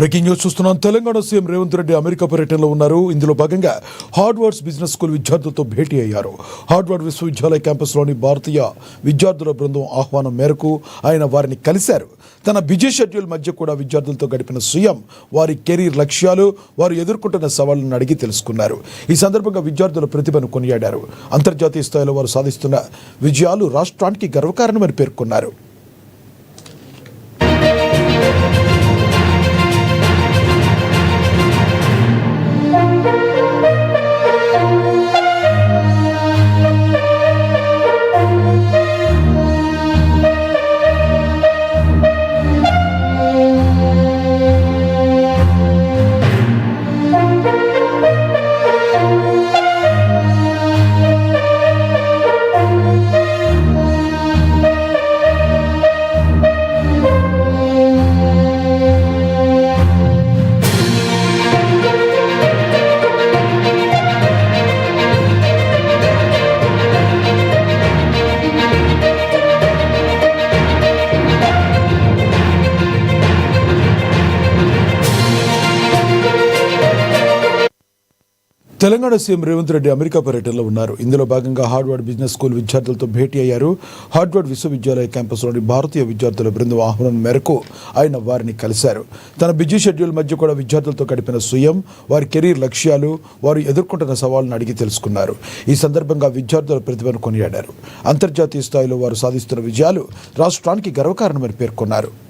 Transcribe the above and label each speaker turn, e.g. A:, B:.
A: Breaking news చూస్తున్నాం. Telangana CM Revanth Reddy America పర్యటనలో ఉన్నారు. ఇందులో భాగంగా హార్వర్డ్ బిజినెస్ స్కూల్ విద్యార్థులతో భేటీ అయ్యారు. హార్వర్డ్ విశ్వవిద్యాలయ క్యాంపస్లోని భారతీయ విద్యార్థుల బృందం ఆహ్వానం మేరకు ఆయన వారిని కలిశారు. తన బిజీ షెడ్యూల్ మధ్య కూడా విద్యార్థులతో గడిపిన సీఎం వారి కెరీర్ లక్ష్యాలు, వారు ఎదుర్కొంటున్న సవాళ్లను అడిగి తెలుసుకున్నారు. ఈ సందర్భంగా విద్యార్థుల ప్రతిభను కొనియాడారు. అంతర్జాతీయ స్థాయిలో వారు సాధిస్తున్న విజయాలు రాష్ట్రానికి గర్వకారణమని పేర్కొన్నారు. తెలంగాణ సీఎం రేవంత్ రెడ్డి అమెరికా పర్యటనలో ఉన్నారు. ఇందులో భాగంగా హార్వర్డ్ బిజినెస్ స్కూల్ విద్యార్థులతో భేటీ అయ్యారు. హార్వర్డ్ విశ్వవిద్యాలయ క్యాంపస్లోని భారతీయ విద్యార్థుల బృందం ఆహ్వానం మేరకు ఆయన వారిని కలిశారు. తన బిజీ షెడ్యూల్ మధ్య కూడా విద్యార్థులతో గడిపిన సీఎం వారి కెరీర్ లక్ష్యాలు, వారు ఎదుర్కొంటున్న సవాళ్లను అడిగి తెలుసుకున్నారు. ఈ సందర్భంగా విద్యార్థుల ప్రతిభను కొనియాడారు. అంతర్జాతీయ స్థాయిలో వారు సాధిస్తున్న విజయాలు రాష్ట్రానికి గర్వకారణమని పేర్కొన్నారు.